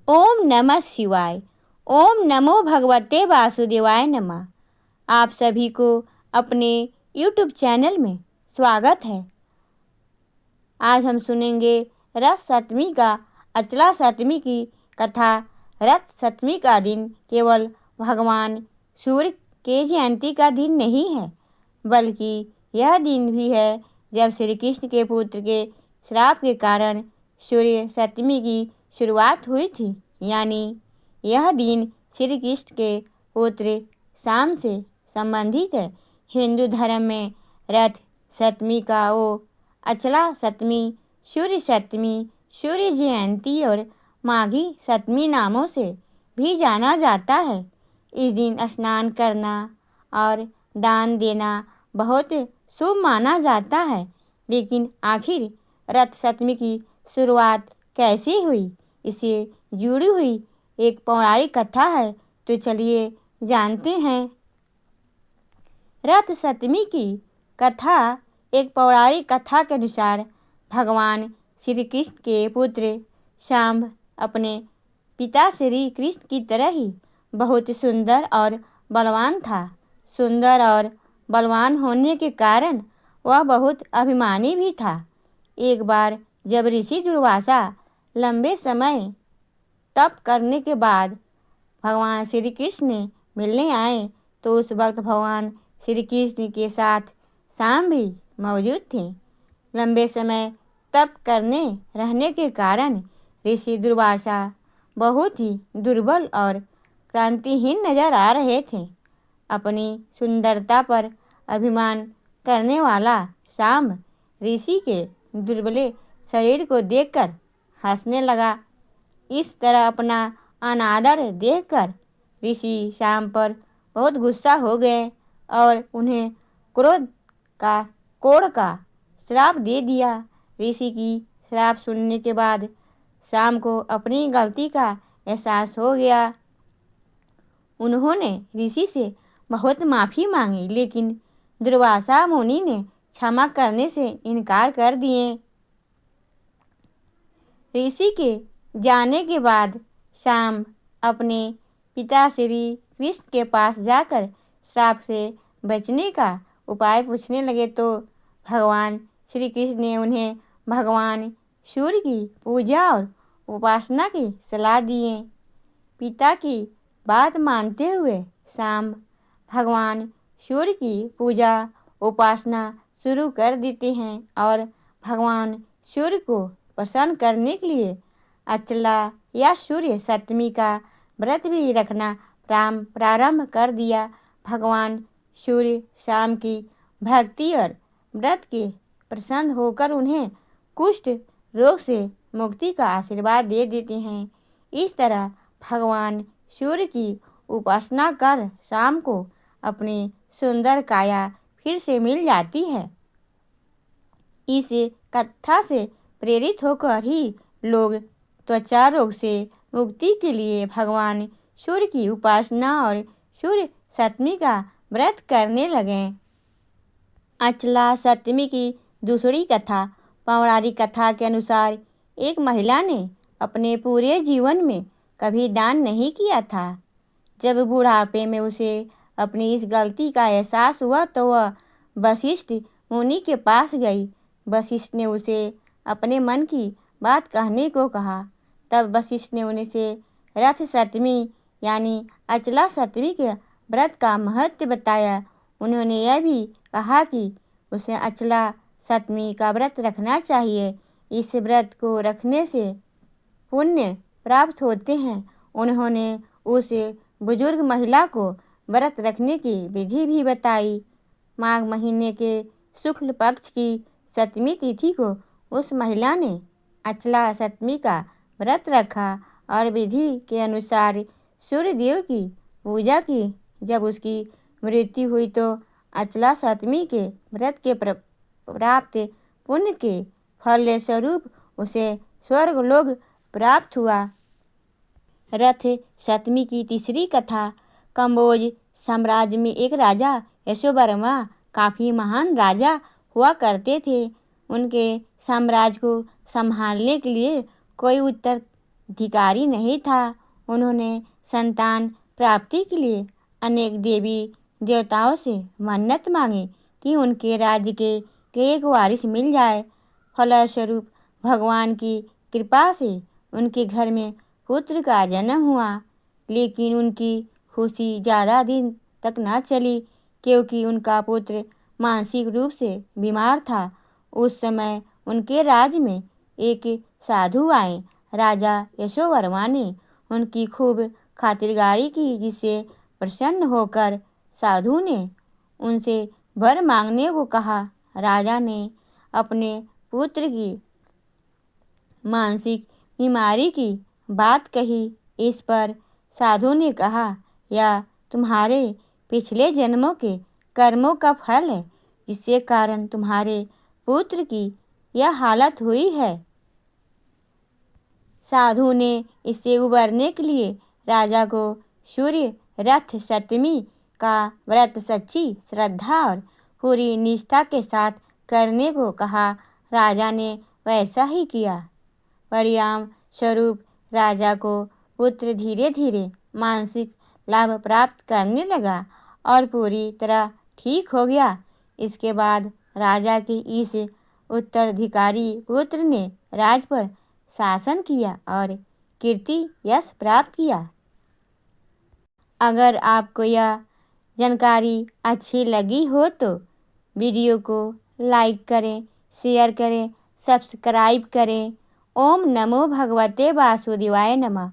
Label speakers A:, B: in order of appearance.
A: ओम नमः शिवाय। ओम नमो भगवते वासुदेवाय नमः। आप सभी को अपने YouTube चैनल में स्वागत है। आज हम सुनेंगे रथ सप्तमी का अचला सप्तमी की कथा। रथ सप्तमी का दिन केवल भगवान सूर्य के जयंती का दिन नहीं है, बल्कि यह दिन भी है जब श्री कृष्ण के पुत्र के श्राप के कारण सूर्य सप्तमी की शुरुआत हुई थी। यानी यह दिन श्री कृष्ण के पुत्र शाम से संबंधित है। हिंदू धर्म में रथ सप्तमी का वो अचला सप्तमी, सूर्य सप्तमी, सूर्य जयंती और माघी सप्तमी नामों से भी जाना जाता है। इस दिन स्नान करना और दान देना बहुत शुभ माना जाता है। लेकिन आखिर रथ सप्तमी की शुरुआत कैसे हुई, इससे जुड़ी हुई एक पौराणिक कथा है, तो चलिए जानते हैं। रथ सप्तमी की कथा एक पौराणिक कथा के अनुसार भगवान श्री कृष्ण के पुत्र शाम्ब अपने पिता श्री कृष्ण की तरह ही बहुत सुंदर और बलवान था। सुंदर और बलवान होने के कारण वह बहुत अभिमानी भी था। एक बार जब ऋषि दुर्वासा लंबे समय तप करने के बाद भगवान श्री कृष्ण ने मिलने आए, तो उस वक्त भगवान श्री कृष्ण के साथ शाम भी मौजूद थे। लंबे समय तप करने रहने के कारण ऋषि दुर्वासा बहुत ही दुर्बल और क्रांतिहीन नजर आ रहे थे। अपनी सुंदरता पर अभिमान करने वाला शाम्ब ऋषि के दुर्बले शरीर को देखकर हंसने लगा। इस तरह अपना अनादर देखकर ऋषि शाम्ब पर बहुत गुस्सा हो गए और उन्हें कोढ़ का श्राप दे दिया। ऋषि की श्राप सुनने के बाद शाम को अपनी गलती का एहसास हो गया। उन्होंने ऋषि से बहुत माफ़ी मांगी, लेकिन दुर्वासा मुनि ने क्षमा करने से इनकार कर दिए। ऋषि के जाने के बाद शाम्ब अपने पिता श्री कृष्ण के पास जाकर श्राप से बचने का उपाय पूछने लगे, तो भगवान श्री कृष्ण ने उन्हें भगवान सूर्य की पूजा और उपासना की सलाह दिए। पिता की बात मानते हुए शाम्ब भगवान सूर्य की पूजा उपासना शुरू कर देते हैं और भगवान सूर्य को प्रसन्न करने के लिए अचला या सूर्य सप्तमी का व्रत भी रखना प्रारंभ कर दिया। भगवान सूर्य शाम की भक्ति और व्रत के प्रसन्न होकर उन्हें कुष्ठ रोग से मुक्ति का आशीर्वाद दे देते हैं। इस तरह भगवान सूर्य की उपासना कर शाम को अपनी सुंदर काया फिर से मिल जाती है। इस कथा से प्रेरित होकर ही लोग त्वचा रोग से मुक्ति के लिए भगवान सूर्य की उपासना और सूर्य सप्तमी का व्रत करने लगे। अचला सप्तमी की दूसरी कथा पौराणिक कथा के अनुसार एक महिला ने अपने पूरे जीवन में कभी दान नहीं किया था। जब बुढ़ापे में उसे अपनी इस गलती का एहसास हुआ, तो वह वशिष्ठ मुनि के पास गई। वशिष्ठ ने उसे अपने मन की बात कहने को कहा। तब वशिष्ठ ने उनसे रथ सप्तमी यानी अचला सप्तमी के व्रत का महत्व बताया। उन्होंने यह भी कहा कि उसे अचला सप्तमी का व्रत रखना चाहिए। इस व्रत को रखने से पुण्य प्राप्त होते हैं। उन्होंने उस बुजुर्ग महिला को व्रत रखने की विधि भी बताई। माघ महीने के शुक्ल पक्ष की सप्तमी तिथि को उस महिला ने अचला सप्तमी का व्रत रखा और विधि के अनुसार सूर्य देव की पूजा की। जब उसकी मृत्यु हुई, तो अचला सप्तमी के व्रत के प्राप्त पुण्य के फल स्वरूप उसे स्वर्गलोक प्राप्त हुआ। रथ सप्तमी की तीसरी कथा कंबोज साम्राज्य में एक राजा यशोवर्मा काफ़ी महान राजा हुआ करते थे। उनके साम्राज्य को संभालने के लिए कोई धिकारी नहीं था। उन्होंने संतान प्राप्ति के लिए अनेक देवी देवताओं से मन्नत मांगी कि उनके राज्य के एक वारिस मिल जाए। फलस्वरूप भगवान की कृपा से उनके घर में पुत्र का जन्म हुआ, लेकिन उनकी खुशी ज़्यादा दिन तक न चली, क्योंकि उनका पुत्र मानसिक रूप से बीमार था। उस समय उनके राज्य में एक साधु आए। राजा यशोवर्मा ने उनकी खूब खातिरदारी की, जिससे प्रसन्न होकर साधु ने उनसे वर मांगने को कहा। राजा ने अपने पुत्र की मानसिक बीमारी की बात कही। इस पर साधु ने कहा, यह तुम्हारे पिछले जन्मों के कर्मों का फल है, जिसके कारण तुम्हारे पुत्र की यह हालत हुई है। साधु ने इससे उबरने के लिए राजा को सूर्य रथ सप्तमी का व्रत सच्ची श्रद्धा और पूरी निष्ठा के साथ करने को कहा। राजा ने वैसा ही किया। परिणाम स्वरूप राजा को पुत्र धीरे धीरे मानसिक लाभ प्राप्त करने लगा और पूरी तरह ठीक हो गया। इसके बाद राजा के इस उत्तराधिकारी पुत्र ने राज पर शासन किया और कीर्ति यश प्राप्त किया। अगर आपको यह जानकारी अच्छी लगी हो तो वीडियो को लाइक करें, शेयर करें, सब्सक्राइब करें। ओम नमो भगवते वासुदेवाय नमः।